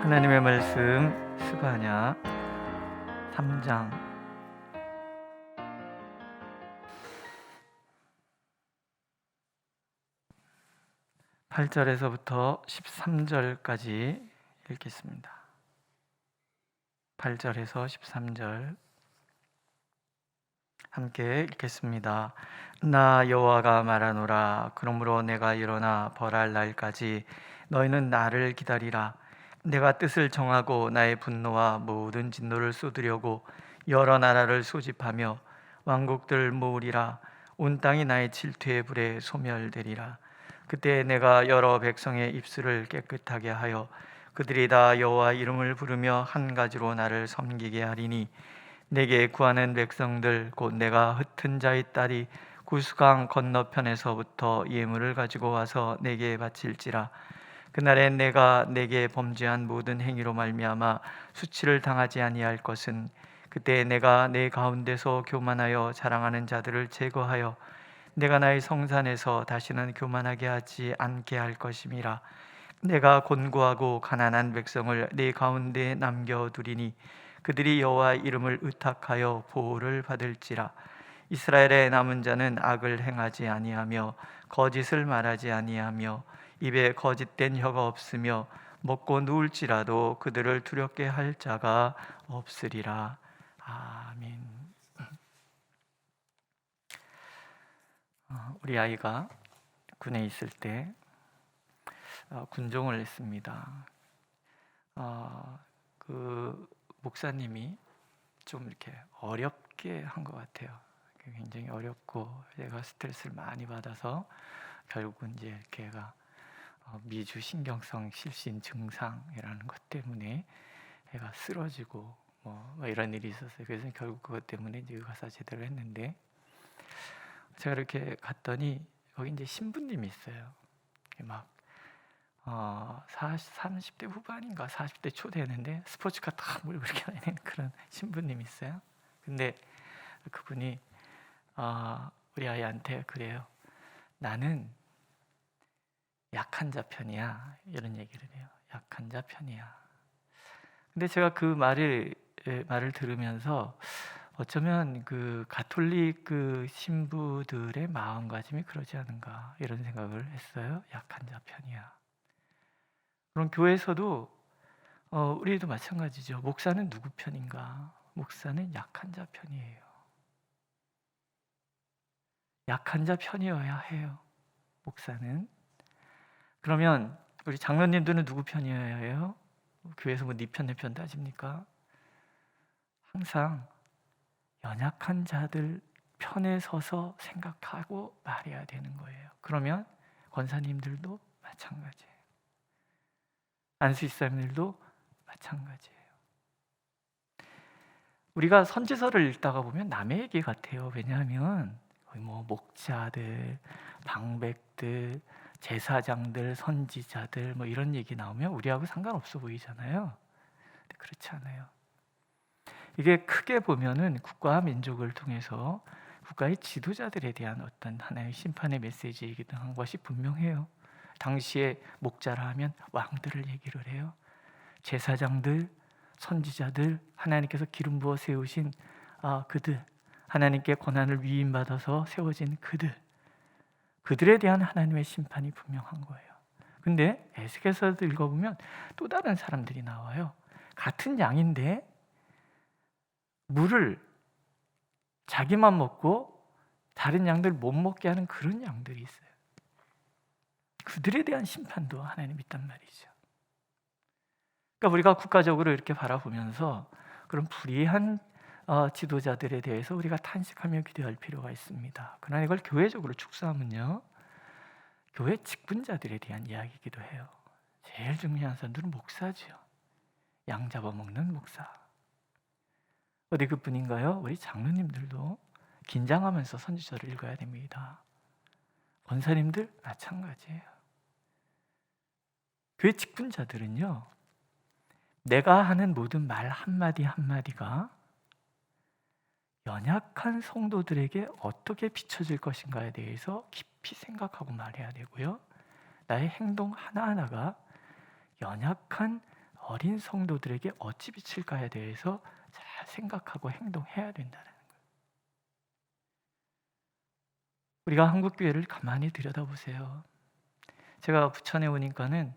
하나님의 말씀 스가랴 3장 8절에서부터 13절까지 읽겠습니다. 8절에서 13절 함께 읽겠습니다. 나 여호와가 말하노라. 그러므로 내가 일어나 벌할 날까지 너희는 나를 기다리라. 내가 뜻을 정하고 나의 분노와 모든 진노를 쏟으려고 여러 나라를 소집하며 왕국들을 모으리라. 온 땅이 나의 질투의 불에 소멸되리라. 그때 내가 여러 백성의 입술을 깨끗하게 하여 그들이 다 여호와 이름을 부르며 한 가지로 나를 섬기게 하리니, 내게 구하는 백성들 곧 내가 흩은 자의 딸이 구스강 건너편에서부터 예물을 가지고 와서 내게 바칠지라. 그날에 내가 내게 범죄한 모든 행위로 말미암아 수치를 당하지 아니할 것은, 그때 내가 내 가운데서 교만하여 자랑하는 자들을 제거하여 내가 나의 성산에서 다시는 교만하게 하지 않게 할 것임이라. 내가 곤고하고 가난한 백성을 내 가운데 남겨두리니 그들이 여호와 이름을 의탁하여 보호를 받을지라. 이스라엘의 남은 자는 악을 행하지 아니하며 거짓을 말하지 아니하며 입에 거짓된 혀가 없으며 먹고 누울지라도 그들을 두렵게 할 자가 없으리라. 아멘. 우리 아이가 군에 있을 때 군종을 했습니다. 그 목사님이 좀 이렇게 어렵게 한 것 같아요. 굉장히 어렵고 얘가 스트레스를 많이 받아서 결국은 이제 걔가 미주 신경성 실신 증상이라는 것 때문에 애가 쓰러지고 뭐 이런 일이 있었어요. 그래서 결국 그것 때문에 이제 의과사 제대로 했는데, 제가 이렇게 갔더니 거기 이제 신부님이 있어요. 막 30대 후반인가 40대 초 되는데 스포츠카 탁 몰고 이렇게 다니는 그런 신부님이 있어요. 근데 그분이 우리 아이한테 그래요. 나는 약한 자 편이야, 이런 얘기를 해요. 약한 자 편이야. 근데 제가 그 말을 들으면서 어쩌면 그 가톨릭 그 신부들의 마음가짐이 그러지 않은가, 이런 생각을 했어요. 약한 자 편이야. 그럼 교회에서도 우리도 마찬가지죠. 목사는 누구 편인가? 목사는 약한 자 편이에요. 약한 자 편이어야 해요, 목사는. 그러면 우리 장로님들은 누구 편이어야 해요? 교회에서 뭐 네 편 내 편 따집니까? 항상 연약한 자들 편에 서서 생각하고 말해야 되는 거예요. 그러면 권사님들도 마찬가지예요. 안수집사님들도 마찬가지예요. 우리가 선지서를 읽다가 보면 남의 얘기 같아요. 왜냐하면 뭐 목자들, 방백들, 제사장들, 선지자들 뭐 이런 얘기 나오면 우리하고 상관없어 보이잖아요. 근데 그렇지 않아요. 이게 크게 보면은 국가와 민족을 통해서 국가의 지도자들에 대한 어떤 하나의 심판의 메시지이기도 한 것이 분명해요. 당시에 목자라 하면 왕들을 얘기를 해요. 제사장들, 선지자들, 하나님께서 기름 부어 세우신 그들, 하나님께 권한을 위임받아서 세워진 그들에 대한 하나님의 심판이 분명한 거예요. 근데 에스겔서도 읽어보면 또 다른 사람들이 나와요. 같은 양인데 물을 자기만 먹고 다른 양들 못 먹게 하는 그런 양들이 있어요. 그들에 대한 심판도 하나님이 있단 말이죠. 그러니까 우리가 국가적으로 이렇게 바라보면서 그런 불의한 지도자들에 대해서 우리가 탄식하며 기도할 필요가 있습니다. 그러나 이걸 교회적으로 축소하면요, 교회 직분자들에 대한 이야기이기도 해요. 제일 중요한 사람들은 목사죠. 양 잡아먹는 목사. 어디 그뿐인가요? 우리 장로님들도 긴장하면서 선지서를 읽어야 됩니다. 권사님들 마찬가지예요. 교회 직분자들은요, 내가 하는 모든 말 한마디 한마디가 연약한 성도들에게 어떻게 비춰질 것인가에 대해서 깊이 생각하고 말해야 되고요, 나의 행동 하나하나가 연약한 어린 성도들에게 어찌 비칠까에 대해서 잘 생각하고 행동해야 된다는 거예요. 우리가 한국 교회를 가만히 들여다보세요. 제가 부천에 오니까는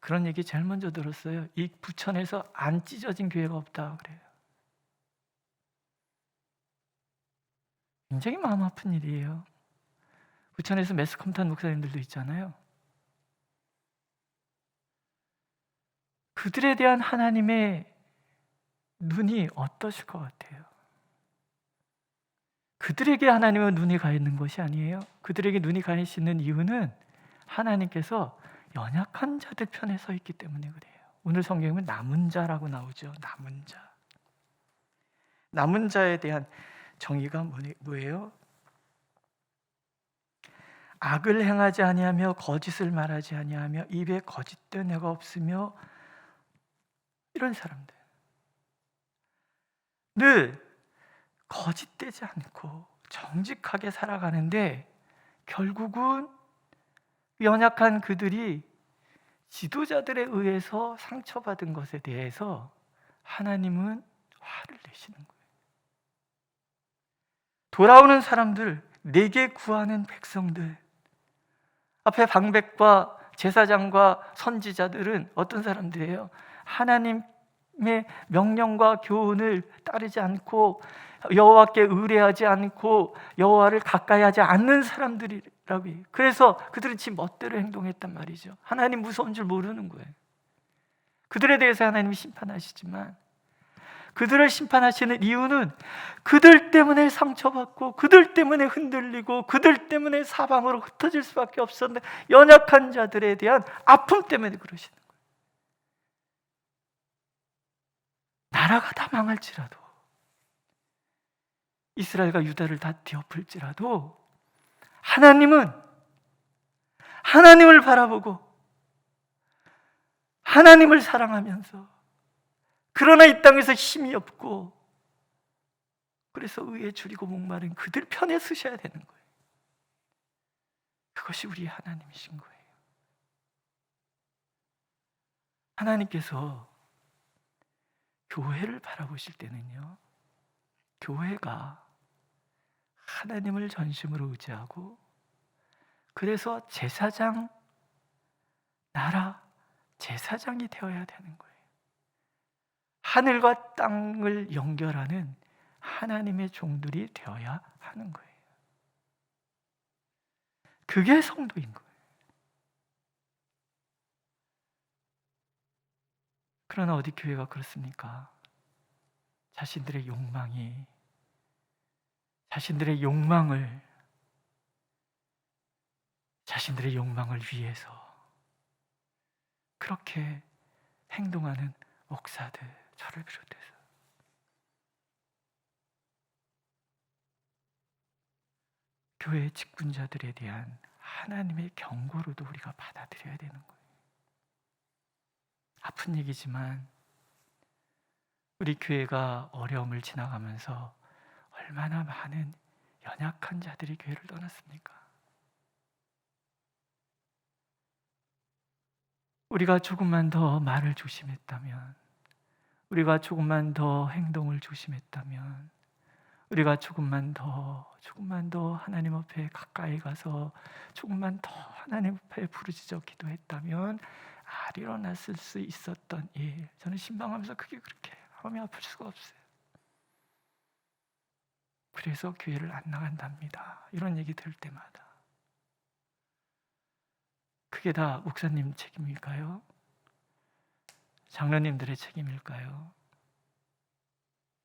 그런 얘기 제일 먼저 들었어요. 이 부천에서 안 찢어진 교회가 없다 그래요. 굉장히 마음 아픈 일이에요. 부천에서 매스컴탄 목사님들도 있잖아요. 그들에 대한 하나님의 눈이 어떠실 것 같아요? 그들에게 하나님의 눈이 가 있는 것이 아니에요. 그들에게 눈이 가 있는 이유는 하나님께서 연약한 자들 편에 서 있기 때문에 그래요. 오늘 성경에 보면 남은 자라고 나오죠. 남은 자. 남은 자에 대한 정의가 뭐예요? 악을 행하지 아니하며 거짓을 말하지 아니하며 입에 거짓된 애가 없으며, 이런 사람들 늘 거짓되지 않고 정직하게 살아가는데 결국은 연약한 그들이 지도자들에 의해서 상처받은 것에 대해서 하나님은 화를 내시는 거예요. 돌아오는 사람들, 내게 구하는 백성들, 앞에 방백과 제사장과 선지자들은 어떤 사람들이에요? 하나님의 명령과 교훈을 따르지 않고 여호와께 의뢰하지 않고 여호와를 가까이 하지 않는 사람들이라고 해요. 그래서 그들은 지 멋대로 행동했단 말이죠. 하나님 무서운 줄 모르는 거예요. 그들에 대해서 하나님이 심판하시지만 그들을 심판하시는 이유는 그들 때문에 상처받고 그들 때문에 흔들리고 그들 때문에 사방으로 흩어질 수밖에 없었는데 연약한 자들에 대한 아픔 때문에 그러시는 거예요. 나라가 다 망할지라도, 이스라엘과 유다를 다 뒤엎을지라도 하나님은 하나님을 바라보고 하나님을 사랑하면서, 그러나 이 땅에서 힘이 없고 그래서 의에 줄이고 목마른 그들 편에 서셔야 되는 거예요. 그것이 우리 하나님이신 거예요. 하나님께서 교회를 바라보실 때는요, 교회가 하나님을 전심으로 의지하고, 그래서 제사장, 나라 제사장이 되어야 되는 거예요. 하늘과 땅을 연결하는 하나님의 종들이 되어야 하는 거예요. 그게 성도인 거예요. 그러나 어디 교회가 그렇습니까? 자신들의 욕망을 위해서 그렇게 행동하는 목사들, 저를 비롯해서 교회의 직분자들에 대한 하나님의 경고로도 우리가 받아들여야 되는 거예요. 아픈 얘기지만 우리 교회가 어려움을 지나가면서 얼마나 많은 연약한 자들이 교회를 떠났습니까? 우리가 조금만 더 말을 조심했다면, 우리가 조금만 더 행동을 조심했다면, 우리가 조금만 더 하나님 앞에 가까이 가서 조금만 더 하나님 앞에 부르짖어 기도했다면 일어났을 수 있었던 일, 저는 신방하면서 그게 그렇게 마음이 아플 수가 없어요. 그래서 교회를 안 나간답니다. 이런 얘기 들을 때마다 그게 다 목사님 책임일까요? 장로님들의 책임일까요?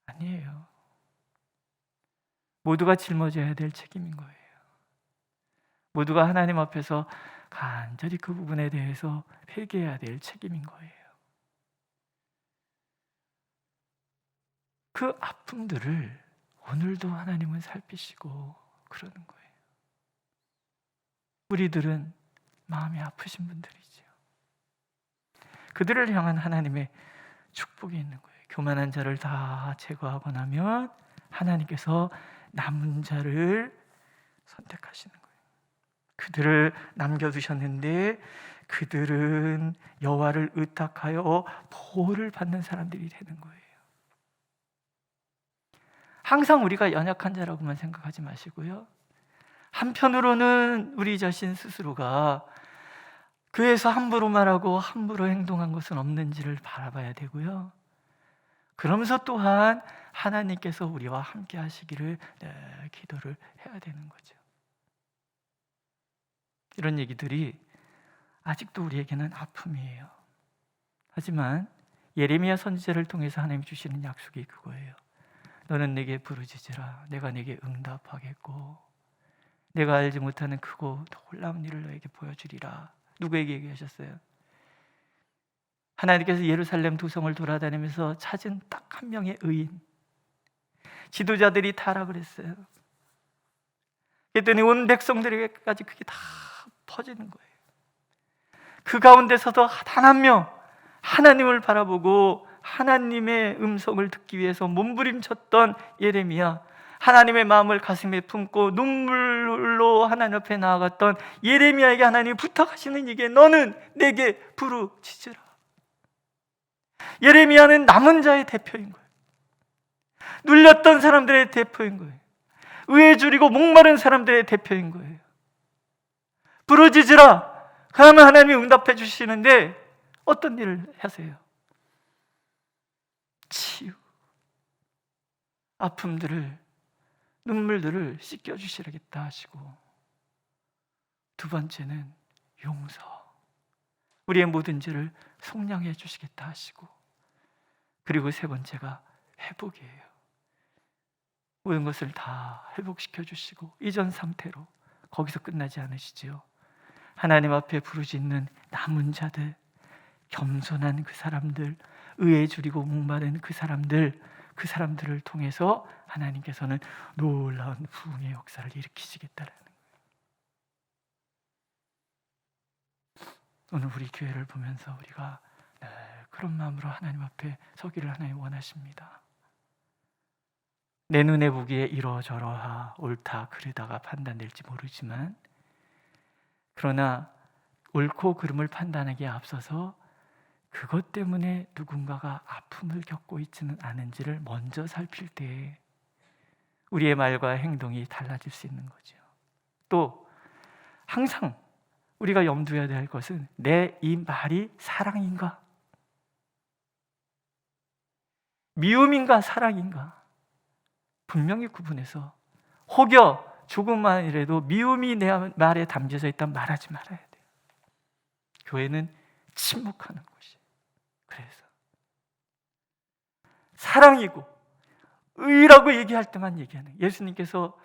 아니에요. 모두가 짊어져야 될 책임인 거예요. 모두가 하나님 앞에서 간절히 그 부분에 대해서 회개해야 될 책임인 거예요. 그 아픔들을 오늘도 하나님은 살피시고 그러는 거예요. 우리들은 마음이 아프신 분들이죠. 그들을 향한 하나님의 축복이 있는 거예요. 교만한 자를 다 제거하고 나면 하나님께서 남은 자를 선택하시는 거예요. 그들을 남겨두셨는데 그들은 여호와를 의탁하여 보호를 받는 사람들이 되는 거예요. 항상 우리가 연약한 자라고만 생각하지 마시고요, 한편으로는 우리 자신 스스로가 교회에서 함부로 말하고 함부로 행동한 것은 없는지를 바라봐야 되고요, 그러면서 또한 하나님께서 우리와 함께 하시기를 기도를 해야 되는 거죠. 이런 얘기들이 아직도 우리에게는 아픔이에요. 하지만 예레미야 선지자를 통해서 하나님이 주시는 약속이 그거예요. 너는 내게 부르짖으라. 내가 내게 응답하겠고 내가 알지 못하는 크고 놀라운 일을 너에게 보여주리라. 누구에게 얘기하셨어요? 하나님께서 예루살렘 도성을 돌아다니면서 찾은 딱 한 명의 의인, 지도자들이 타락을 했어요. 그랬더니 온 백성들에게까지 그게 다 퍼지는 거예요. 그 가운데서도 단 한 명, 하나님을 바라보고 하나님의 음성을 듣기 위해서 몸부림쳤던 예레미야, 하나님의 마음을 가슴에 품고 눈물로 하나님 앞에 나아갔던 예레미야에게 하나님이 부탁하시는 얘기에 너는 내게 부르짖으라. 예레미야는 남은 자의 대표인 거예요. 눌렸던 사람들의 대표인 거예요. 의에 줄이고 목마른 사람들의 대표인 거예요. 부르짖으라. 그러면 하나님이 응답해 주시는데 어떤 일을 하세요? 치유, 아픔들을, 눈물들을 씻겨주시겠다 하시고, 두 번째는 용서, 우리의 모든 죄를 속량해 주시겠다 하시고, 그리고 세 번째가 회복이에요. 모든 것을 다 회복시켜 주시고 이전 상태로, 거기서 끝나지 않으시지요. 하나님 앞에 부르짖는 남은 자들, 겸손한 그 사람들, 의에 줄이고 목마른 그 사람들을 통해서 하나님께서는 놀라운 부흥의 역사를 일으키시겠다라는 거예요. 오늘 우리 교회를 보면서 우리가 그런 마음으로 하나님 앞에 서기를 하나님 원하십니다. 내 눈에 보기에 이러저러하 옳다 그르다가 판단될지 모르지만, 그러나 옳고 그름을 판단하기에 앞서서 그것 때문에 누군가가 아픔을 겪고 있지는 않은지를 먼저 살필 때 우리의 말과 행동이 달라질 수 있는 거죠. 또 항상 우리가 염두해야 될 것은 내 이 말이 사랑인가? 미움인가? 사랑인가? 분명히 구분해서, 혹여 조금만이라도 미움이 내 말에 담겨져 있다면 말하지 말아야 돼요. 교회는 침묵하는 곳이에요. 그래서 사랑이고 의라고 얘기할 때만 얘기하는, 예수님께서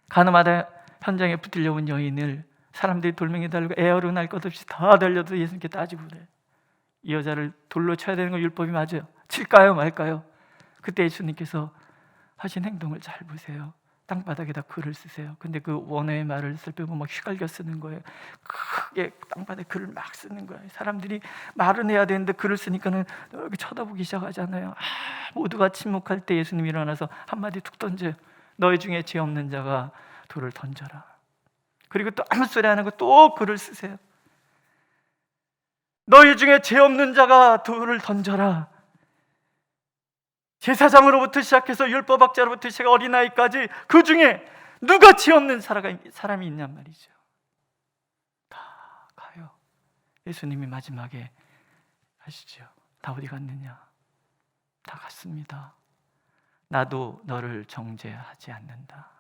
가늠하다 현장에 붙들려온 여인을 사람들이 돌멩이 달고 에어로 날 것 없이 다 달려도 예수님께 따지고 그래요. 이 여자를 돌로 쳐야 되는 건 율법이 맞아요. 칠까요 말까요? 그때 예수님께서 하신 행동을 잘 보세요. 땅바닥에다 글을 쓰세요. 근데 그 원어의 말을 살펴보면 막 휘갈겨 쓰는 거예요. 크게 땅바닥에 글을 막 쓰는 거예요. 사람들이 말은 해야 되는데 글을 쓰니까는 이렇게 쳐다보기 시작하잖아요. 모두가 침묵할 때 예수님이 일어나서 한마디 툭 던져요. 너희 중에 죄 없는 자가 돌을 던져라. 그리고 또 아무 소리 안 하고 또 글을 쓰세요. 너희 중에 죄 없는 자가 돌을 던져라. 제사장으로부터 시작해서 율법학자로부터 시작해 어린아이까지 그 중에 누가 죄 없는 사람이 있냔 말이죠. 다 가요. 예수님이 마지막에 하시죠. 다 어디 갔느냐? 다 갔습니다. 나도 너를 정죄하지 않는다.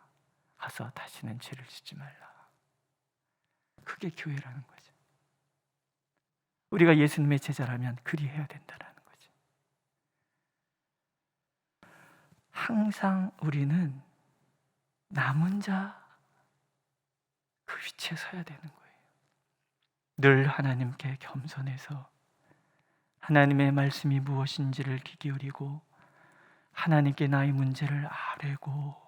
가서 다시는 죄를 짓지 말라. 그게 교회라는 거죠. 우리가 예수님의 제자라면 그리해야 된다라는 거죠. 항상 우리는 남은 자 그 위치에 서야 되는 거예요. 늘 하나님께 겸손해서 하나님의 말씀이 무엇인지를 귀 기울이고 하나님께 나의 문제를 아뢰고,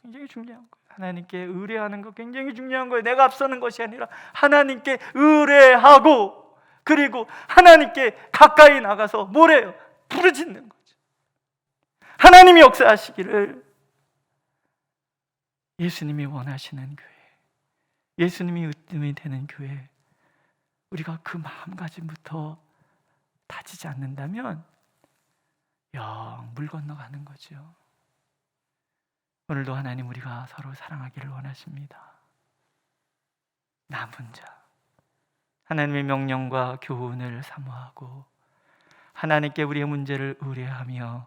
굉장히 중요한 거예요. 하나님께 의뢰하는 거 굉장히 중요한 거예요. 내가 앞서는 것이 아니라 하나님께 의뢰하고, 그리고 하나님께 가까이 나가서 뭐래요? 부르짖는 거죠. 하나님이 역사하시기를. 예수님이 원하시는 교회, 예수님이 으뜸이 되는 교회, 우리가 그 마음가짐부터 다지지 않는다면 영 물 건너가는 거죠. 오늘도 하나님 우리가 서로 사랑하기를 원하십니다. 남은 자, 하나님의 명령과 교훈을 사모하고 하나님께 우리의 문제를 의뢰하며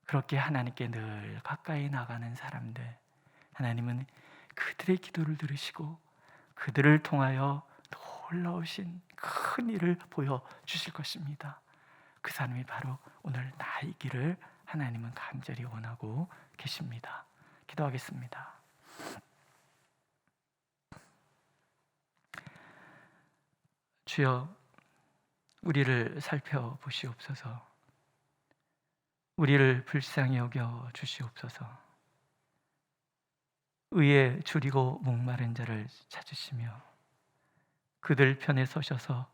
그렇게 하나님께 늘 가까이 나가는 사람들, 하나님은 그들의 기도를 들으시고 그들을 통하여 놀라우신 큰 일을 보여주실 것입니다. 그 사람이 바로 오늘 나이기를 하나님은 간절히 원하고 계십니다. 기도하겠습니다. 주여, 우리를 살펴보시옵소서. 우리를 불쌍히 여겨 주시옵소서. 의에 줄이고 목마른 자를 찾으시며 그들 편에 서셔서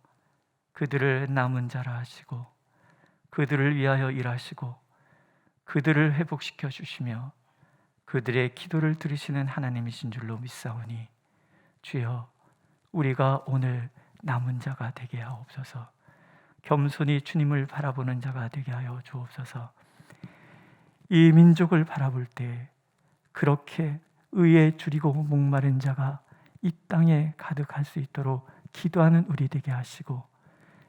그들을 남은 자라 하시고 그들을 위하여 일하시고 그들을 회복시켜 주시며 그들의 기도를 들으시는 하나님이신 줄로 믿사오니 주여, 우리가 오늘 남은 자가 되게 하옵소서. 겸손히 주님을 바라보는 자가 되게 하여 주옵소서. 이 민족을 바라볼 때 그렇게 의에 줄이고 목마른 자가 이 땅에 가득할 수 있도록 기도하는 우리 되게 하시고,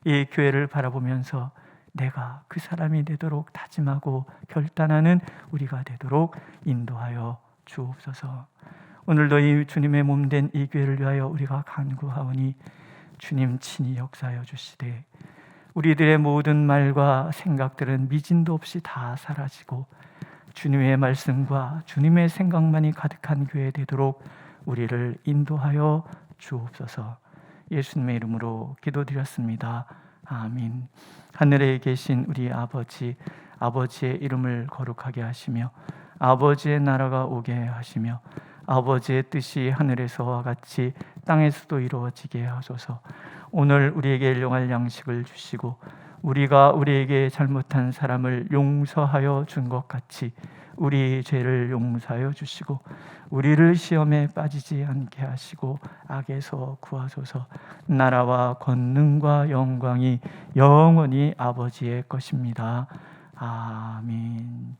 이 교회를 바라보면서 내가 그 사람이 되도록 다짐하고 결단하는 우리가 되도록 인도하여 주옵소서. 오늘도 이 주님의 몸된 이 교회를 위하여 우리가 간구하오니 주님 친히 역사하여 주시되 우리들의 모든 말과 생각들은 미진도 없이 다 사라지고 주님의 말씀과 주님의 생각만이 가득한 교회 되도록 우리를 인도하여 주옵소서. 예수님의 이름으로 기도드렸습니다. 아멘. 하늘에 계신 우리 아버지, 아버지의 이름을 거룩하게 하시며 아버지의 나라가 오게 하시며 아버지의 뜻이 하늘에서와 같이 땅에서도 이루어지게 하소서. 오늘 우리에게 일용할 양식을 주시고 우리가 우리에게 잘못한 사람을 용서하여 준 것 같이 우리 죄를 용서하여 주시고 우리를 시험에 빠지지 않게 하시고 악에서 구하소서. 나라와 권능과 영광이 영원히 아버지의 것입니다. 아멘.